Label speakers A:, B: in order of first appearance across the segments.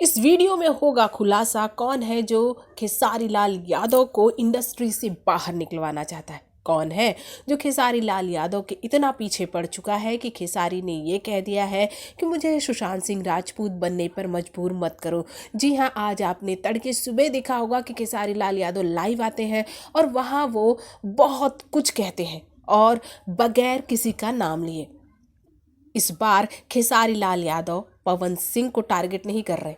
A: इस वीडियो में होगा खुलासा कौन है जो खेसारी लाल यादव को इंडस्ट्री से बाहर निकलवाना चाहता है। कौन है जो खेसारी लाल यादव के इतना पीछे पड़ चुका है कि खेसारी ने ये कह दिया है कि मुझे सुशांत सिंह राजपूत बनने पर मजबूर मत करो। जी हाँ, आज आपने तड़के सुबह देखा होगा कि खेसारी लाल यादव लाइव आते हैं और वहाँ वो बहुत कुछ कहते हैं और बगैर किसी का नाम लिए। इस बार खेसारी लाल यादव पवन सिंह को टारगेट नहीं कर रहे।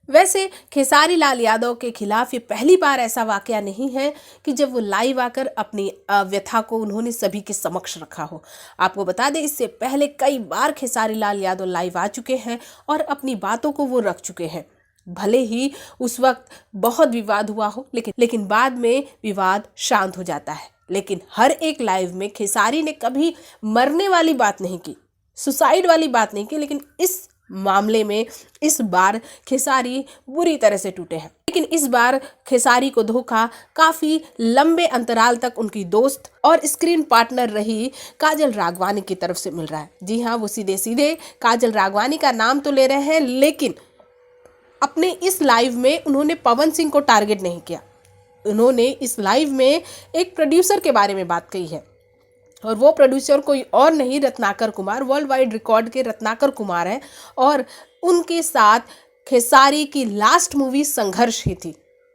A: वैसे खेसारी लाल यादव के खिलाफ ये पहली बार ऐसा वाकया नहीं है कि जब वो लाइव आकर अपनी व्यथा को उन्होंने सभी के समक्ष रखा हो। आपको बता दें, इससे पहले कई बार खेसारी लाल यादव लाइव आ चुके हैं और अपनी बातों को वो रख चुके हैं। भले ही उस वक्त बहुत विवाद हुआ हो, लेकिन बाद में विवाद शांत हो जाता है। लेकिन हर एक लाइव में खेसारी ने कभी मरने वाली बात नहीं की, सुसाइड वाली बात नहीं की, लेकिन इस मामले में इस बार खेसारी बुरी तरह से टूटे हैं। लेकिन इस बार खेसारी को धोखा काफी लंबे अंतराल तक उनकी दोस्त और स्क्रीन पार्टनर रही काजल राघवानी की तरफ से मिल रहा है। जी हाँ, वो सीधे सीधे काजल राघवानी का नाम तो ले रहे हैं, लेकिन अपने इस लाइव में उन्होंने पवन सिंह को टारगेट नहीं किया। उन्होंने इस लाइव में एक प्रोड्यूसर के बारे में बात कही है और वो प्रोड्यूसर कोई और नहीं, Ratnakar Kumar, world wide record के रत्नाकर कुमार हैं। और उनके साथ खेसारी की लास्ट मूवी संघर्ष ही थी,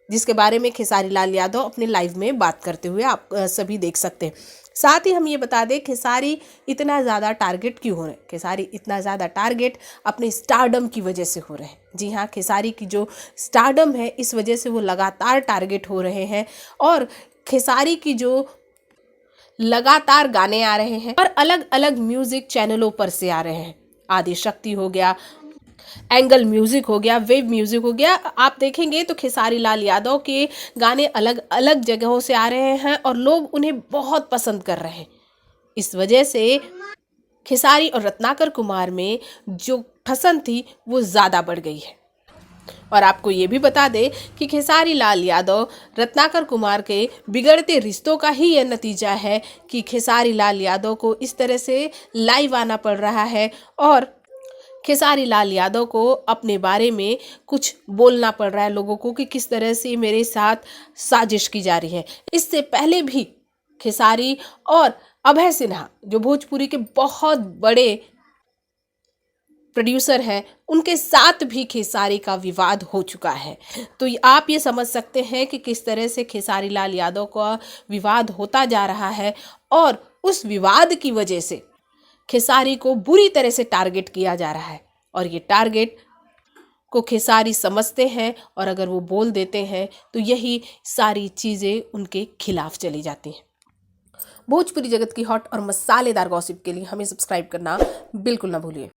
A: जिसके बारे में खेसारी लाल यादव अपने लाइव में बात करते हुए आप सभी देख सकते हैं। साथ ही हम ये बता दें, खेसारी इतना ज़्यादा टारगेट क्यों हो रहे हैं। खेसारी इतना ज़्यादा टारगेट अपने स्टारडम की वजह से हो रहे हैं। जी हाँ, खेसारी की जो स्टारडम है, इस वजह से वो लगातार टारगेट हो रहे हैं और खेसारी की जो लगातार गाने आ रहे हैं और अलग अलग म्यूजिक चैनलों पर से आ रहे हैं। आदि शक्ति हो गया, एंगल म्यूजिक हो गया, वेव म्यूजिक हो गया। आप देखेंगे तो खेसारी लाल यादव के गाने अलग अलग जगहों से आ रहे हैं और लोग उन्हें बहुत पसंद कर रहे हैं। इस वजह से खेसारी और रत्नाकर कुमार में जो ठसन थी वो ज़्यादा बढ़ गई है। और आपको ये भी बता दें कि खेसारी लाल यादव रत्नाकर कुमार के बिगड़ते रिश्तों का ही यह नतीजा है कि खेसारी लाल यादव को इस तरह से लाइव आना पड़ रहा है और खेसारी लाल यादव को अपने बारे में कुछ बोलना पड़ रहा है लोगों को कि किस तरह से मेरे साथ साजिश की जा रही है। इससे पहले भी खेसारी और अभय सिन्हा, जो भोजपुरी के बहुत बड़े प्रोड्यूसर हैं, उनके साथ भी खेसारी का विवाद हो चुका है। तो आप ये समझ सकते हैं कि किस तरह से खेसारी लाल यादव का विवाद होता जा रहा है और उस विवाद की वजह से खेसारी को बुरी तरह से टारगेट किया जा रहा है। और ये टारगेट को खेसारी समझते हैं और अगर वो बोल देते हैं तो यही सारी चीज़ें उनके खिलाफ चली जाती हैं। भोजपुरी जगत की हॉट और मसालेदार गॉसिप के लिए हमें सब्सक्राइब करना बिल्कुल ना भूलिए।